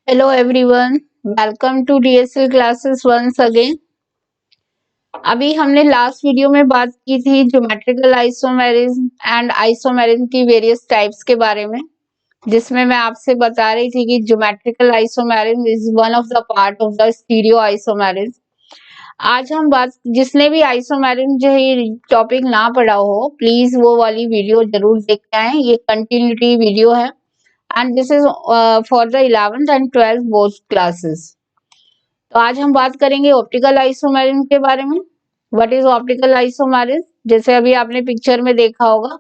Hello everyone, welcome to DSL classes once again. अभी हमने last video में बात की थी ज्योमेट्रिकल आइसोमेरिज्म एंड आइसोमेरिज्म की वेरियस टाइप्स के बारे में, जिसमें मैं आपसे बता रही थी कि geometrical isomerism is one of the part of the stereo isomerism. आज हम बात, जिसने भी आइसोमेरिज्म जो है टॉपिक ना पढ़ा हो, प्लीज वो वाली वीडियो जरूर देख के आए। ये कंटिन्यूटी वीडियो है and this is for the 11th and 12th both classes. तो आज हम बात करेंगे ऑप्टिकल आइसोमेरिज्म के बारे में। What is optical isomerism? जैसे अभी आपने पिक्चर में देखा होगा,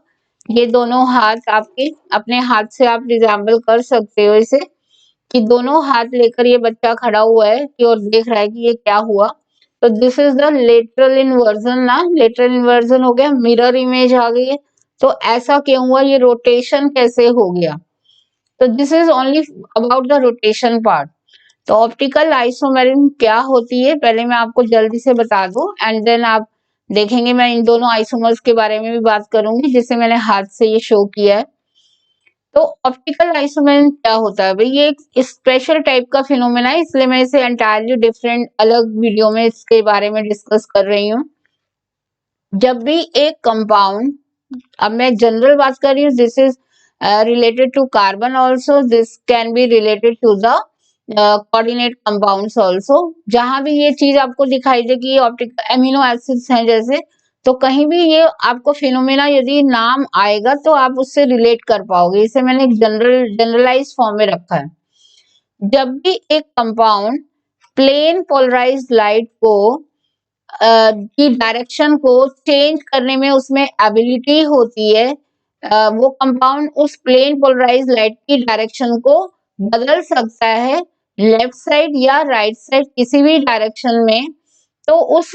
ये दोनों हाथ आपके अपने हाथ से आप रिजेंबल कर सकते हो इसे, कि दोनों हाथ लेकर ये बच्चा खड़ा हुआ है कि और देख रहा है कि ये क्या हुआ। तो this is the lateral inversion ना, लेटरल इन्वर्जन हो गया, मिरर इमेज आ गई है। तो ऐसा क्यों हुआ, ये रोटेशन कैसे हो गया? तो this is only about the rotation part. तो ऑप्टिकल आइसोमेरिज्म क्या होती है पहले मैं आपको जल्दी से बता दूं, एंड देन आप देखेंगे मैं इन दोनों आइसोमर्स के बारे में भी बात करूंगी, जिसे मैंने हाथ से ये शो किया है। तो ऑप्टिकल आइसोमेरिज्म क्या होता है भाई? ये एक स्पेशल टाइप का फिनोमेना है, इसलिए मैं इसे एंटायरली डिफरेंट अलग वीडियो में इसके बारे में डिस्कस कर रही हूँ। जब भी एक कंपाउंड, अब मैं जनरल बात कर रही हूँ, this is related to carbon also, this can be related to the coordinate compounds also. जहां भी ये चीज आपको दिखाई दे कि ये ऑप्टिक एमिनो एसिड्स हैं जैसे, तो कहीं भी ये आपको फिनोमेना यदि नाम आएगा तो आप उससे रिलेट कर पाओगे। इसे मैंने एक जनरलाइज फॉर्म में रखा है। जब भी एक कंपाउंड प्लेन पोलराइज्ड लाइट को की डायरेक्शन को चेंज करने में उसमें एबिलिटी होती है, वो कंपाउंड उस प्लेन पोलराइज्ड लाइट की डायरेक्शन को बदल सकता है लेफ्ट साइड या राइट साइड, किसी भी डायरेक्शन में। तो उस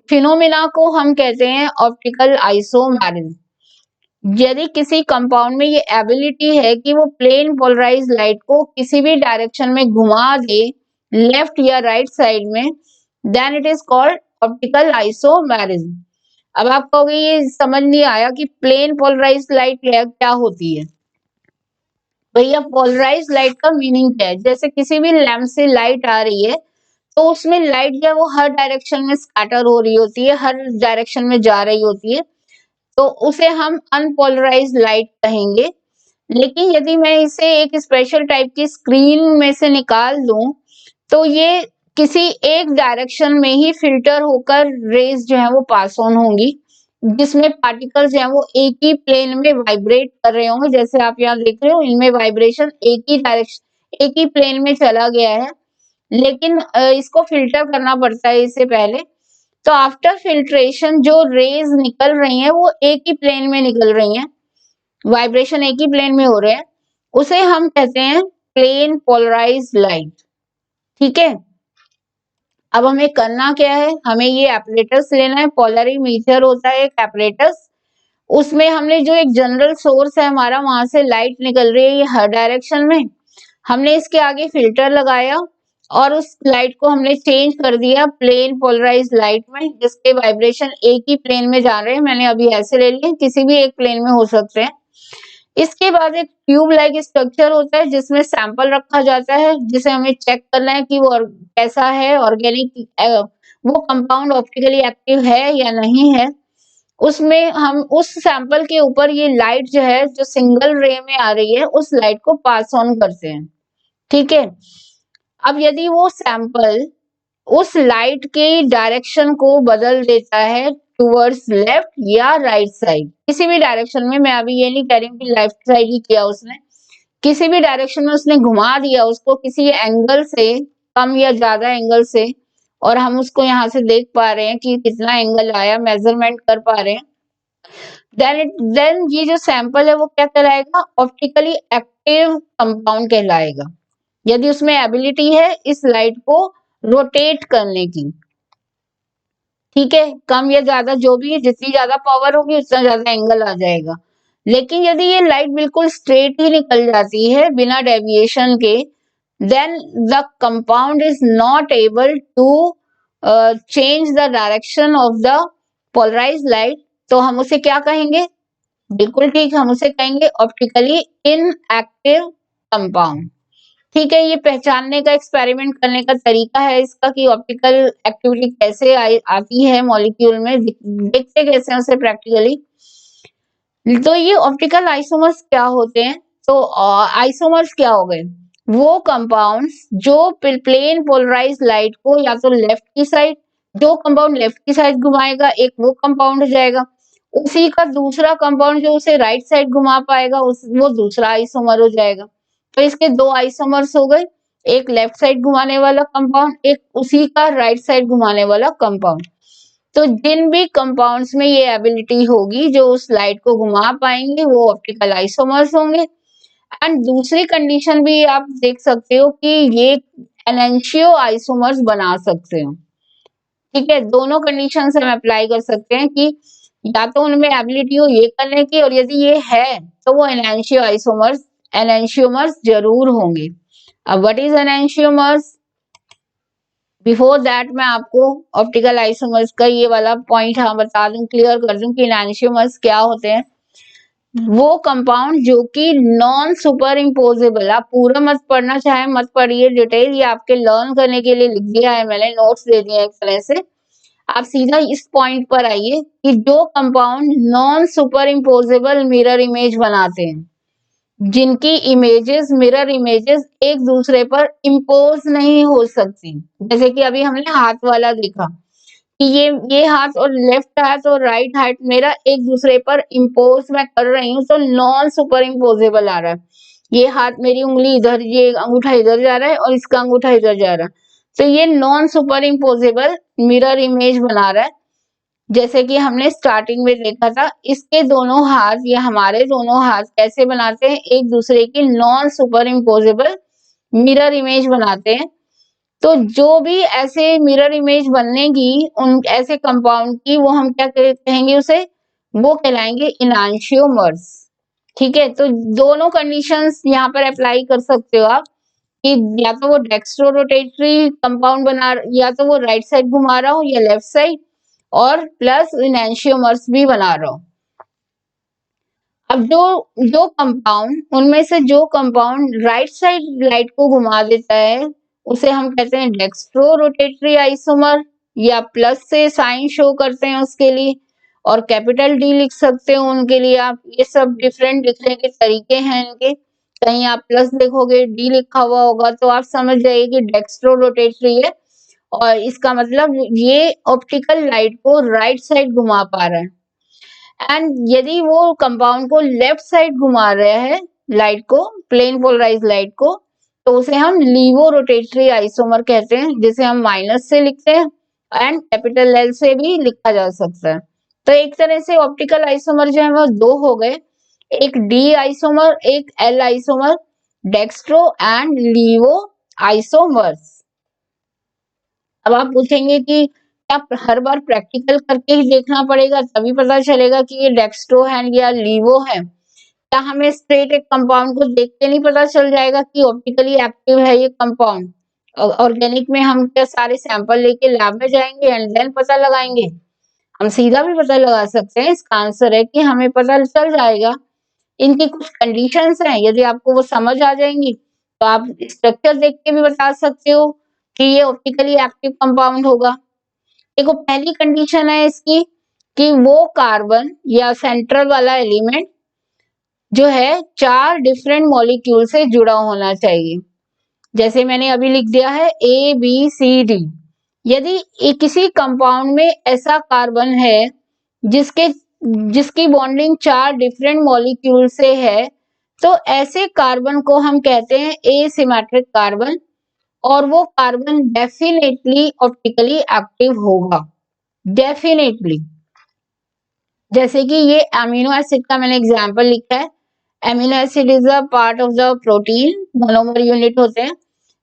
फिनोमिना को हम कहते हैं ऑप्टिकल आइसोमेरिज्म। यदि किसी कंपाउंड में ये एबिलिटी है कि वो प्लेन पोलराइज्ड लाइट को किसी भी डायरेक्शन में घुमा दे, लेफ्ट या राइट साइड में, then it is called optical isomerism. अब आप कहोगे ये समझ नहीं आया कि प्लेन पोलराइज्ड लाइट क्या होती है। भैया पोलराइज्ड लाइट का मीनिंग क्या है? जैसे किसी भी लैंप से लाइट आ रही है, तो उसमें लाइट जो है वो हर डायरेक्शन में स्कैटर हो रही होती है, हर डायरेक्शन में जा रही होती है, तो उसे हम अनपोलराइज्ड लाइट कहेंगे। लेकिन यदि मैं इसे एक स्पेशल टाइप की स्क्रीन में से निकाल दूं, तो ये किसी एक डायरेक्शन में ही फिल्टर होकर रेज जो है वो पास ऑन होंगी, जिसमें पार्टिकल्स जो है वो एक ही प्लेन में वाइब्रेट कर रहे होंगे। जैसे आप यहाँ देख रहे हो, इनमें वाइब्रेशन एक ही डायरेक्शन, एक ही प्लेन में चला गया है, लेकिन इसको फिल्टर करना पड़ता है इससे पहले। तो आफ्टर फिल्ट्रेशन जो रेज निकल रही हैं वो एक ही प्लेन में निकल रही हैं, वाइब्रेशन एक ही प्लेन में हो रहे हैं, उसे हम कहते हैं प्लेन पोलराइज्ड लाइट। ठीक है, अब हमें करना क्या है, हमें ये एपरेटस लेना है। पोलरीमीटर होता है एक एपरेटस, उसमें हमने जो एक जनरल सोर्स है हमारा, वहां से लाइट निकल रही है ये हर डायरेक्शन में, हमने इसके आगे फिल्टर लगाया और उस लाइट को हमने चेंज कर दिया प्लेन पोलराइज्ड लाइट में, जिसके वाइब्रेशन एक ही प्लेन में जा रहे हैं। मैंने अभी ऐसे ले लिए, किसी भी एक प्लेन में हो सकते हैं। इसके बाद एक ट्यूब लाइक स्ट्रक्चर होता है जिसमें सैंपल रखा जाता है, जिसे हमें चेक करना है कि वो कैसा है, ऑर्गेनिक, वो कंपाउंड ऑप्टिकली एक्टिव है या नहीं है। उसमें हम उस सैंपल के ऊपर ये लाइट जो है, जो सिंगल रे में आ रही है, उस लाइट को पास ऑन करते हैं। ठीक है, अब यदि वो सैंपल उस लाइट के डायरेक्शन को बदल देता है टुवर्ड्स लेफ्ट या राइट साइड, किसी भी डायरेक्शन में, मैं अभी ये नहीं कह रही हूँ कि लेफ्ट साइड ही किया उसने, किसी भी डायरेक्शन में उसने घुमा दिया उसको किसी एंगल से, कम या ज्यादा एंगल से, और हम उसको यहाँ से देख पा रहे हैं कि कितना एंगल आया, मेजरमेंट कर पा रहे हैं। देन ये जो सैंपल है वो क्या कहलाएगा? ऑप्टिकली एक्टिव कंपाउंड कहलाएगा, यदि उसमें एबिलिटी है इस लाइट को रोटेट करने की। ठीक है, कम या ज्यादा जो भी है, जितनी ज्यादा पावर होगी उतना ज्यादा एंगल आ जाएगा। लेकिन यदि ये लाइट बिल्कुल स्ट्रेट ही निकल जाती है बिना डेविएशन के, then the compound is not able to change the direction of the polarised light. तो हम उसे क्या कहेंगे? बिल्कुल ठीक, हम उसे कहेंगे ऑप्टिकली इनएक्टिव कंपाउंड। ठीक है, ये पहचानने का एक्सपेरिमेंट करने का तरीका है इसका कि ऑप्टिकल एक्टिविटी कैसे आती है मॉलिक्यूल में, देखते कैसे हैं उसे प्रैक्टिकली। तो ये ऑप्टिकल आइसोमर्स क्या होते हैं? तो आइसोमर्स क्या हो गए? वो कंपाउंड्स जो प्लेन पोलराइज लाइट को या तो लेफ्ट की साइड, जो कंपाउंड लेफ्ट की साइड घुमाएगा एक वो कंपाउंड हो जाएगा, उसी का दूसरा कंपाउंड जो उसे राइट साइड घुमा पाएगा वो दूसरा आइसोमर हो जाएगा। तो इसके दो आइसोमर्स हो गए, एक लेफ्ट साइड घुमाने वाला कंपाउंड, एक उसी का राइट साइड घुमाने वाला कंपाउंड। तो जिन भी कंपाउंड्स में ये एबिलिटी होगी जो उस लाइट को घुमा पाएंगे वो ऑप्टिकल आइसोमर्स होंगे। एंड दूसरी कंडीशन भी आप देख सकते हो कि ये एनेंशियो आइसोमर्स बना सकते हो। ठीक है, दोनों कंडीशन हम अप्लाई कर सकते हैं कि या तो उनमें एबिलिटी हो ये करने की, और यदि ये है तो वो एनेंशियोमर्स जरूर होंगे। अब what is enantiomers? Before that मैं आपको ऑप्टिकल आइसोमर्स का ये वाला पॉइंट बता दूं, क्लियर कर दूं कि एनेंशियोमर्स क्या होते हैं। वो कंपाउंड जो कि नॉन सुपर इम्पोजेबल, आप पूरा मत पढ़ना, चाहे मत पढ़िए डिटेल, ये आपके लर्न करने के लिए लिख दिया है मैंने, नोट्स दे दिए एक तरह से। आप सीधा इस पॉइंट पर आइए कि जो compound non super imposable mirror image बनाते हैं, जिनकी इमेजेस मिरर इमेजेस एक दूसरे पर इम्पोज नहीं हो सकती। जैसे कि अभी हमने हाथ वाला देखा कि ये हाथ और लेफ्ट हाथ और राइट हाथ मेरा एक दूसरे पर इम्पोज मैं कर रही हूँ, तो नॉन सुपर इम्पोजेबल आ रहा है। ये हाथ मेरी उंगली इधर, ये अंगूठा इधर जा रहा है और इसका अंगूठा इधर जा रहा है, तो ये non super imposable mirror image बना रहा है। जैसे कि हमने स्टार्टिंग में देखा था, इसके दोनों हाथ या हमारे दोनों हाथ कैसे बनाते हैं, एक दूसरे की non super imposable mirror image बनाते हैं। तो जो भी ऐसे मिरर इमेज बनेगी उन ऐसे कंपाउंड की, वो हम क्या कहेंगे उसे, वो कहलाएंगे इनांशियोमर्स। ठीक है, तो दोनों कंडीशंस यहाँ पर अप्लाई कर सकते हो आप कि या तो वो डेक्स्ट्रो रोटेटरी कंपाउंड बना, या तो वो राइट साइड घुमा रहा हो या लेफ्ट साइड, और प्लस इनांशियोमर्स भी बना रहा हो। अब जो जो कंपाउंड उनमें से जो कंपाउंड राइट साइड लाइट को घुमा देता है उसे हम कहते हैं डेक्स्ट्रो रोटेटरी आइसोमर, या प्लस से साइन शो करते हैं उसके लिए, और कैपिटल डी लिख सकते हो उनके लिए आप। ये सब डिफरेंट लिखने के तरीके हैं इनके, कहीं आप प्लस देखोगे डी लिखा हुआ होगा तो आप समझ जाइए कि डेक्स्ट्रो रोटेटरी है, और इसका मतलब ये ऑप्टिकल लाइट को राइट साइड घुमा पा रहा है। एंड यदि वो कंपाउंड को लेफ्ट साइड घुमा रहा है लाइट को, प्लेन पोलराइज लाइट को, तो उसे हम लीवो रोटेटरी आइसोमर कहते हैं, जिसे हम माइनस से लिखते हैं एंड कैपिटल एल से भी लिखा जा सकता है। तो एक तरह से ऑप्टिकल आइसोमर जो है वो दो हो गए, एक डी आइसोमर एक L isomer, dextro and levo isomers. अब आप पूछेंगे कि क्या हर बार प्रैक्टिकल करके ही देखना पड़ेगा तभी पता चलेगा कि ये डेक्स्ट्रो है या लीवो है? क्या हमें स्ट्रेट एक कंपाउंड को देख के नहीं पता चल जाएगा कि ऑप्टिकली एक्टिव है ये कंपाउंड? ऑर्गेनिक में हम क्या सारे सैंपल लेके लैब में जाएंगे एंड देन पता लगाएंगे? हम सीधा भी पता लगा सकते हैं। इसका आंसर है कि हमें पता चल जाएगा। इनकी कुछ कंडीशंस हैं, यदि आपको वो समझ आ जाएंगी तो आप स्ट्रक्चर देख के भी बता सकते हो कि ये ऑप्टिकली एक्टिव कंपाउंड होगा। देखो, पहली कंडीशन है इसकी कि वो कार्बन या सेंट्रल वाला एलिमेंट जो है 4 डिफरेंट मॉलिक्यूल से जुड़ा होना चाहिए। जैसे मैंने अभी लिख दिया है ए बी सी डी। यदि किसी कंपाउंड में ऐसा कार्बन है जिसके जिसकी बॉन्डिंग 4 डिफरेंट मॉलिक्यूल से है, तो ऐसे कार्बन को हम कहते हैं एसिमेट्रिक कार्बन, और वो कार्बन डेफिनेटली ऑप्टिकली एक्टिव होगा, डेफिनेटली। जैसे कि ये अमीनो एसिड का मैंने एग्जांपल लिखा है। Amino acid is a part of the protein, monomer unit होते हैं।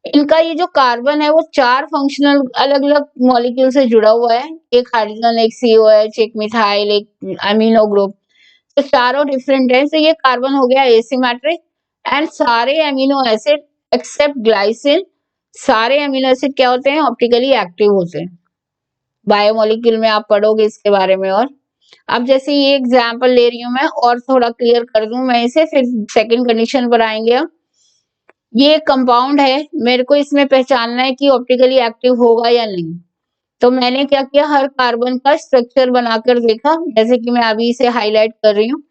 इनका ये जो कार्बन है वो 4 फंक्शनल अलग अलग मॉलिक्यूल से जुड़ा हुआ है, एक हाइड्रोजन, एक COH, एक मिथाइल, एक अमीनो ग्रुप, तो चारों डिफरेंट है। तो ये कार्बन हो गया एसिमेट्रिक। एंड सारे अमीनो एसिड एक्सेप्ट ग्लाइसिन, सारे अमीनो एसिड क्या होते हैं, ऑप्टिकली एक्टिव होते हैं। बायोमोलिक्यूल में आप पढ़ोगे इसके बारे में। और अब जैसे ये एग्जांपल ले रही हूं मैं, और थोड़ा क्लियर कर दूं मैं इसे, फिर सेकंड कंडीशन पर आएंगे हम। ये कंपाउंड है, मेरे को इसमें पहचानना है कि ऑप्टिकली एक्टिव होगा या नहीं। तो मैंने क्या किया, हर कार्बन का स्ट्रक्चर बनाकर देखा, जैसे कि मैं अभी इसे हाईलाइट कर रही हूँ।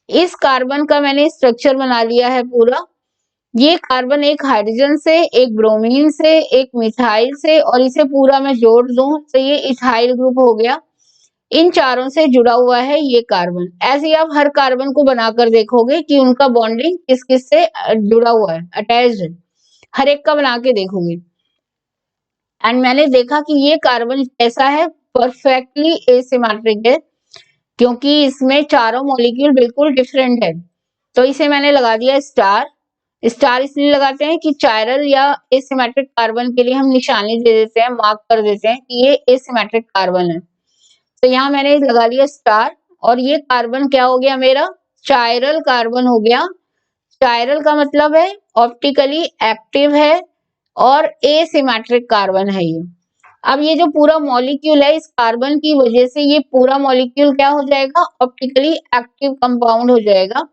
इस कार्बन का मैंने स्ट्रक्चर बना लिया है पूरा। ये कार्बन एक हाइड्रोजन से, एक ब्रोमीन से, एक मिथाइल से, और इसे पूरा मैं जोड़ दूं तो ये इथाइल ग्रुप हो गया। इन चारों से जुड़ा हुआ है ये कार्बन। ऐसे ही आप हर कार्बन को बनाकर देखोगे कि उनका बॉन्डिंग किस किस से जुड़ा हुआ है, अटैच्ड है। हर एक का बना के देखोगे। एंड मैंने देखा कि ये कार्बन कैसा है, परफेक्टली एसिमेट्रिक है, क्योंकि इसमें चारों मॉलिक्यूल बिल्कुल डिफरेंट है। तो इसे मैंने लगा दिया स्टार। स्टार इसलिए लगाते हैं कि चायरल या एसिमेट्रिक कार्बन के लिए हम निशानी दे देते हैं, मार्क कर देते हैं कि ये एसिमेट्रिक कार्बन है। तो यहाँ मैंने लगा लिया स्टार, और ये कार्बन क्या हो गया मेरा, चायरल कार्बन हो गया। चायरल का मतलब है ऑप्टिकली एक्टिव है और एसिमेट्रिक कार्बन है ये। अब ये जो पूरा मॉलिक्यूल है, इस कार्बन की वजह से ये पूरा मॉलिक्यूल क्या हो जाएगा, ऑप्टिकली एक्टिव कंपाउंड हो जाएगा।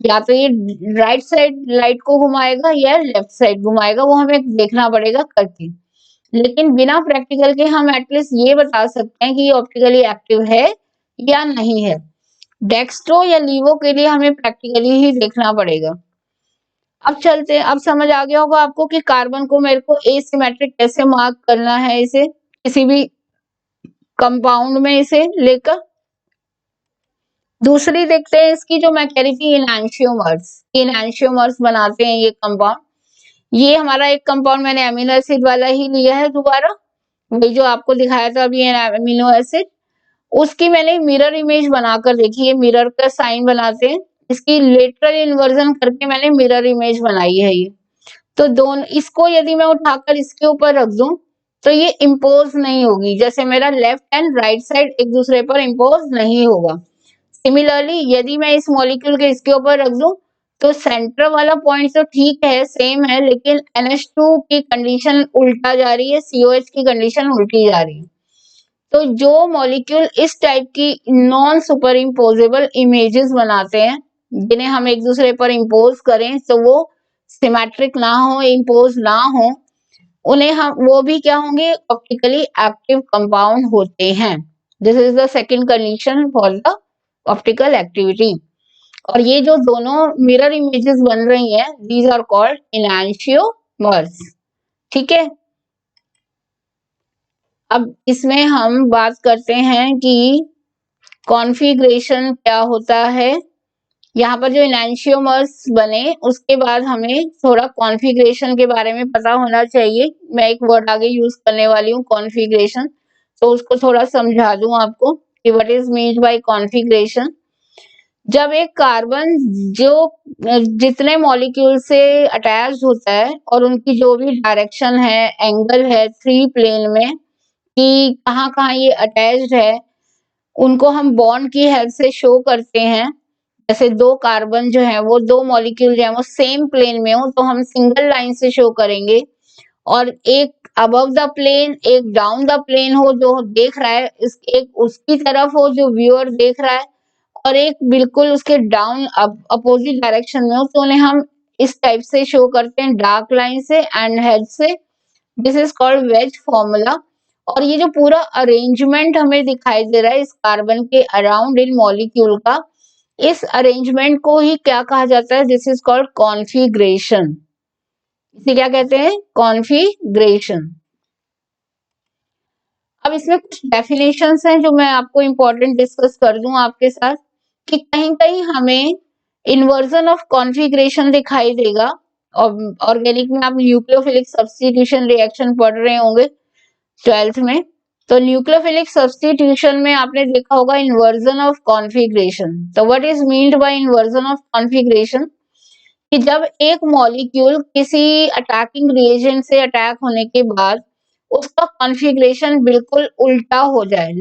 या तो ये राइट साइड लाइट को घुमाएगा या लेफ्ट साइड घुमाएगा, वो हमें देखना पड़ेगा करके। लेकिन बिना प्रैक्टिकल के हम एटलीस्ट ये बता सकते हैं कि ये ऑप्टिकली एक्टिव है या नहीं है। डेक्स्ट्रो या लीवो के लिए हमें प्रैक्टिकली ही देखना पड़ेगा। अब चलते हैं, अब समझ आ गया होगा आपको कि कार्बन को मेरे को एसिमेट्रिक कैसे मार्क करना है, इसे किसी भी कंपाउंड में इसे लेकर। दूसरी देखते हैं इसकी, जो मैं कह रही थी, इनैंशियोमर्स। इनैंशियोमर्स बनाते हैं ये कंपाउंड। ये हमारा एक कंपाउंड मैंने अमीनो एसिड वाला ही लिया है दोबारा, वही जो आपको दिखाया था अभी अमीनो एसिड। उसकी मैंने मिरर इमेज बनाकर देखी है, मिरर का साइन बनाते हैं, इसकी लेटरल इन्वर्जन करके मैंने मिरर इमेज बनाई है ये। तो दोनों इसको यदि मैं उठाकर इसके ऊपर रख दूं तो ये इम्पोज नहीं होगी, जैसे मेरा लेफ्ट एंड राइट साइड एक दूसरे पर इम्पोज नहीं होगा। सिमिलरली यदि मैं इस मॉलिक्यूल के इसके ऊपर रख दूं तो सेंटर वाला पॉइंट तो ठीक है, सेम है, लेकिन NH2 की कंडीशन उल्टा जा रही है, COH की कंडीशन उल्टी जा रही है। तो जो मॉलिक्यूल इस टाइप की नॉन सुपर इम्पोजेबल इमेजेस बनाते हैं, जिन्हें हम एक दूसरे पर इम्पोज करें तो वो सिमेट्रिक ना हो, इम्पोज ना हो, उन्हें हम वो भी क्या होंगे, ऑप्टिकली एक्टिव कंपाउंड होते हैं। This is the second condition for the optical activity. और ये जो दोनों मिरर इमेजेस बन रही हैं, दीज आर कॉल्ड इनैंशियोमर्स। ठीक है, अब इसमें हम बात करते हैं कि कॉन्फ़िगरेशन क्या होता है। यहाँ पर जो इनैंशियोमर्स बने उसके बाद हमें थोड़ा कॉन्फ़िगरेशन के बारे में पता होना चाहिए। मैं एक वर्ड आगे यूज करने वाली हूँ, कॉन्फ़िगरेशन, तो उसको थोड़ा समझा दूं आपको कि what is meant by configuration. जब एक कार्बन जो जितने मॉलिक्यूल से अटैच होता है और उनकी जो भी डायरेक्शन है, एंगल है, 3 प्लेन में कि कहाँ कहाँ ये अटैच्ड है, उनको हम बॉन्ड की हेल्प से शो करते हैं। जैसे दो कार्बन जो है वो, दो मॉलिक्यूल जो है वो सेम प्लेन में हो तो हम सिंगल लाइन से शो करेंगे, और एक अबव द प्लेन, एक डाउन द प्लेन हो जो देख रहा है, एक उसकी तरफ हो जो व्यूअर देख रहा है, और एक बिल्कुल उसके डाउन अपोजिट डायरेक्शन में हो, तो उन्हें हम इस टाइप से शो करते हैं, डार्क लाइन से एंड हेड से। This is called veg formula. और ये जो पूरा अरेंजमेंट हमें दिखाई दे रहा है इस कार्बन के अराउंड इन मॉलिक्यूल का, इस अरेंजमेंट को ही क्या कहा जाता है, दिस इज कॉल्ड कॉन्फ़िगरेशन। इसे क्या कहते हैं, कॉन्फ़िगरेशन। अब इसमें कुछ डेफिनेशंस हैं जो मैं आपको इंपॉर्टेंट डिस्कस कर दूं आपके साथ, कि कहीं कहीं हमें इन्वर्जन ऑफ कॉन्फ़िगरेशन दिखाई देगा। और ऑर्गेनिक में आप न्यूक्लियोफिलिक सब्स्टिट्यूशन रिएक्शन पढ़ रहे होंगे 12th में। तो न्यूक्लियोफिलिक सब्स्टिट्यूशन में आपने देखा होगा इन्वर्जन ऑफ कॉन्फ़िगरेशन। तो what is meant by inversion of configuration, कि जब एक मॉलिक्यूल किसी अटैकिंग रिएजेंट से अटैक होने के बाद उसका कॉन्फ़िगरेशन बिल्कुल उल्टा हो जाए,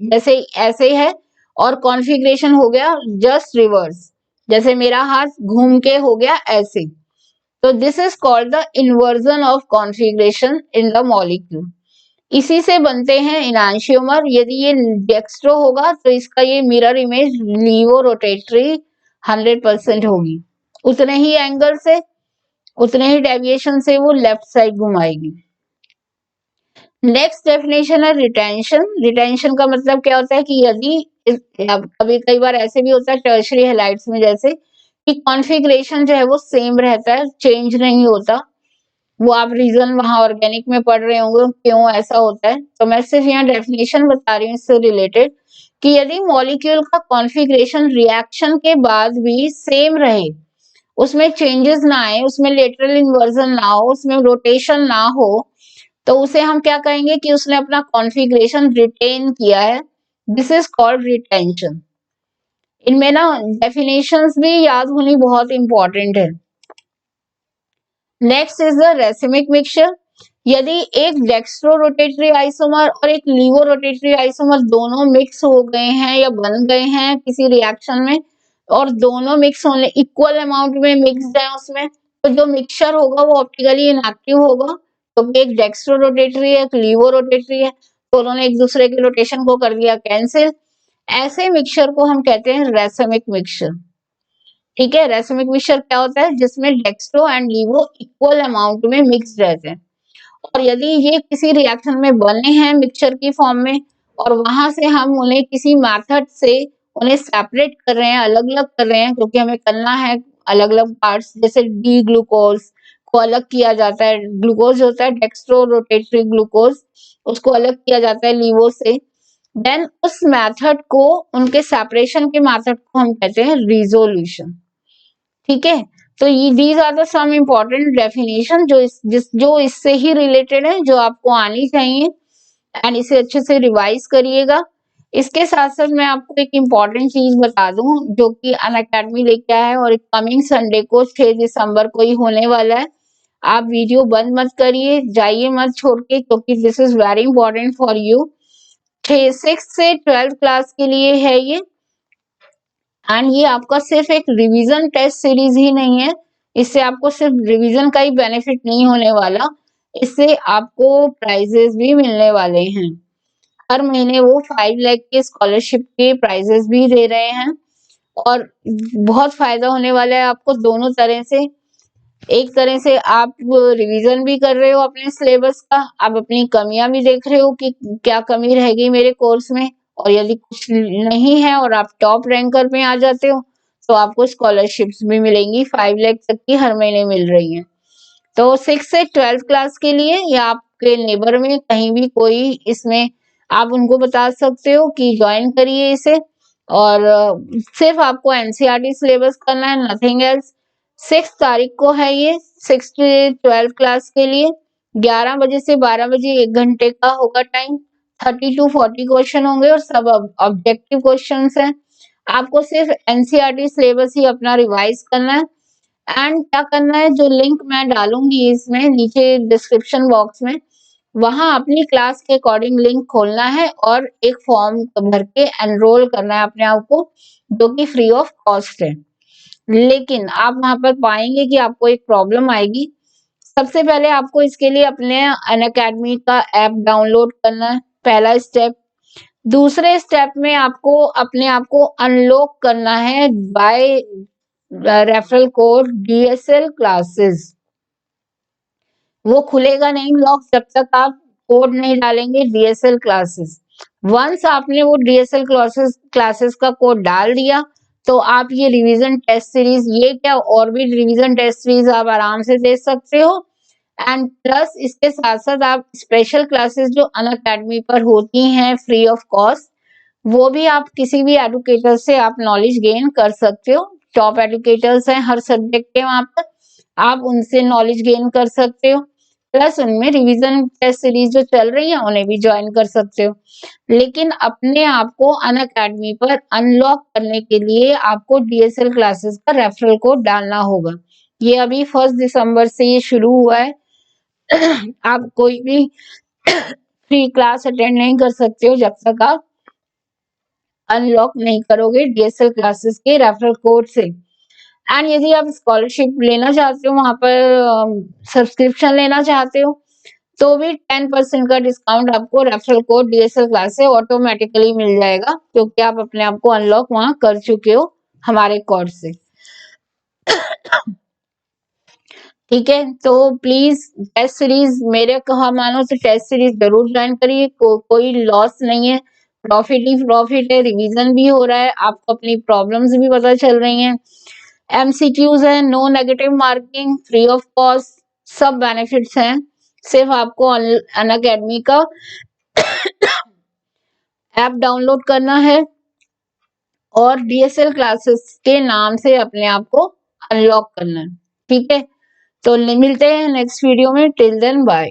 जैसे ऐसे है और कॉन्फ़िगरेशन हो गया जस्ट रिवर्स, जैसे मेरा हाथ घूम के हो गया ऐसे, तो this is called the inversion of configuration in the molecule. इसी से बनते हैं इनैंशियोमर। यदि ये डेक्स्ट्रो होगा तो इसका ये मिरर इमेज लीवो रोटेटरी 100% होगी, उतने ही एंगल से। उतने ही डेविएशन से वो लेफ्ट साइड घुमाएगी। नेक्स्ट डेफिनेशन है रिटेंशन। रिटेंशन का मतलब क्या होता है कि यदि कभी कई बार ऐसे भी होता है टर्शरी हैलाइड्स में, जैसे कि कॉन्फ़िगरेशन जो है वो सेम रहता है, चेंज नहीं होता। वो आप रीजन वहां ऑर्गेनिक में पढ़ रहे होंगे क्यों ऐसा होता है। तो मैं सिर्फ यहाँ डेफिनेशन बता रही हूँ इससे रिलेटेड कि यदि मॉलिक्यूल का कॉन्फ़िगरेशन रिएक्शन के बाद भी सेम रहे, उसमें चेंजेस ना आए, उसमें लेटरल इन्वर्जन ना हो, उसमें रोटेशन ना हो, तो उसे हम क्या कहेंगे कि उसने अपना कॉन्फ़िगरेशन रिटेन किया है। This is called retention. इनमें ना डेफिनेशंस भी याद होनी बहुत इंपॉर्टेंट है। Next is the racemic mixture. यदि एक डेक्स्ट्रो रोटेटरी आइसोमर और एक लीवो रोटेटरी आइसोमर दोनों मिक्स हो गए हैं या बन गए हैं किसी रिएक्शन में, और दोनों मिक्स होने इक्वल अमाउंट में मिक्स्ड है उसमें, तो जो मिक्सचर होगा वो ऑप्टिकली इनएक्टिव होगा, क्योंकि एक डेक्स्ट्रो रोटेटरी है, एक लीवो रोटेटरी है, तो उन्होंने एक दूसरे के रोटेशन को कर दिया कैंसिल। ऐसे मिक्सचर को हम कहते हैं रेसिमिक मिक्सचर। ठीक है, रेसिमिक मिक्सचर क्या होता है? जिसमें डेक्स्ट्रो एंड लीवो इक्वल अमाउंट में मिक्स्ड रहते हैं। और यदि ये किसी रिएक्शन में बने हैं मिक्सचर की फॉर्म में, और वहां से हम उन्हें किसी मेथड से उन्हें सेपरेट कर रहे हैं, अलग अलग कर रहे हैं, क्योंकि हमें करना है अलग अलग पार्ट्स, जैसे डी ग्लूकोज को अलग किया जाता है, ग्लूकोज होता है डेक्स्ट्रो रोटेटरी ग्लूकोज, उसको अलग किया जाता है लीवो से। देन उस मेथड को, उनके सेपरेशन के मेथड को हम कहते हैं रिजोल्यूशन। ठीक है, तो ये these are the some important definition जो इससे ही रिलेटेड है, जो आपको आनी चाहिए, एंड इसे अच्छे से रिवाइज करिएगा। इसके साथ साथ मैं आपको एक इम्पॉर्टेंट चीज बता दूं जो कि अनअकैडमी लेके आया है, और एक कमिंग संडे को 6 दिसंबर को ही होने वाला है। आप वीडियो बंद मत करिए, जाइए मत छोड़ के, क्योंकि this is very important for you. 6 से 12th क्लास के लिए है ये, एंड ये आपका सिर्फ एक रिवीजन टेस्ट सीरीज ही नहीं है। इससे आपको सिर्फ रिवीजन का ही बेनिफिट नहीं होने वाला, इससे आपको प्राइजेस भी मिलने वाले हैं। हर महीने वो 5 लाख के स्कॉलरशिप के प्राइजेस भी दे रहे हैं, और बहुत फायदा होने वाला है आपको दोनों तरह से। एक तरह से आप रिवीजन भी कर रहे हो अपने सिलेबस का, आप अपनी कमियां भी देख रहे हो कि क्या कमी रह गई मेरे कोर्स में, और यदि कुछ नहीं है और आप टॉप रैंकर में आ जाते हो, तो आपको स्कॉलरशिप्स भी मिलेंगी, 5 लाख तक की हर महीने मिल रही हैं। तो 6 से 12th क्लास के लिए, या आपके नेबर में कहीं भी कोई इसमें, आप उनको बता सकते हो कि ज्वाइन करिए इसे। और सिर्फ आपको एनसीईआरटी सिलेबस करना है, नथिंग एल्स। 6 तारीख को है ये, 6 से 12th क्लास के लिए। 11 बजे से 12 बजे 1 घंटे का होगा टाइम। 30 to 40 क्वेश्चन होंगे, और सब ऑब्जेक्टिव क्वेश्चंस हैं। आपको सिर्फ एनसीईआरटी सिलेबस ही अपना रिवाइज करना है। एंड क्या करना है, जो लिंक मैं डालूंगी इसमें नीचे डिस्क्रिप्शन बॉक्स में, वहां अपनी क्लास के अकॉर्डिंग लिंक खोलना है, और एक फॉर्म भर के एनरोल करना है अपने आप को, जो कि फ्री ऑफ कॉस्ट है। लेकिन आप वहां पर पाएंगे कि आपको एक प्रॉब्लम आएगी। सबसे पहले आपको इसके लिए अपने अनअकैडमी का ऐप डाउनलोड करना है, पहला स्टेप। दूसरे स्टेप में आपको अपने आप को अनलॉक करना है by referral code DSL classes. वो खुलेगा नहीं लॉक जब तक आप कोड नहीं डालेंगे DSL क्लासेस। वंस आपने वो DSL क्लासेस का कोड डाल दिया, तो आप ये रिवीजन टेस्ट सीरीज, ये क्या और भी रिवीजन टेस्ट सीरीज आप आराम से दे सकते हो। एंड प्लस इसके साथ साथ आप स्पेशल क्लासेस जो अनअकैडमी पर होती हैं फ्री ऑफ कॉस्ट, वो भी आप किसी भी एडुकेटर से आप नॉलेज गेन कर सकते हो। टॉप एडुकेटर्स हैं हर सब्जेक्ट के वहां पर, आप उनसे नॉलेज गेन कर सकते हो। प्लस उनमें रिवीजन टेस्ट सीरीज जो चल रही है उन्हें भी ज्वाइन कर सकते हो। लेकिन अपने आप को अनअकैडमी पर अनलॉक करने के लिए आपको DSL क्लासेस का रेफरल कोड डालना होगा। ये अभी 1 दिसंबर से ये शुरू हुआ है। आप कोई भी फ्री क्लास अटेंड नहीं कर सकते हो जब तक आप अनलॉक नहीं करोगे DSL क्लासेस के रेफरल कोड से। एंड यदि आप स्कॉलरशिप लेना चाहते हो, वहां पर सब्सक्रिप्शन लेना चाहते हो, तो भी 10% का डिस्काउंट आपको रेफरल कोड DSL क्लास से ऑटोमेटिकली मिल जाएगा, क्योंकि आप अपने आप को अनलॉक वहां कर चुके हो हमारे कोर्स से। ठीक है, तो प्लीज टेस्ट सीरीज मेरे कहा मानो तो टेस्ट सीरीज जरूर ज्वाइन करिए। कोई लॉस नहीं है, प्रॉफिट ही प्रॉफिट है, रिवीजन भी हो रहा है, आपको अपनी प्रॉब्लम्स भी पता चल रही हैं, एमसीक्यूज है, no negative marking, free of cost, सब बेनिफिट्स हैं। सिर्फ आपको अनअकैडमी का ऐप डाउनलोड करना है और डीएसएल क्लासेस के नाम से अपने आप को अनलॉक करना है। ठीक है, तो मिलते हैं नेक्स्ट वीडियो में। Till then bye.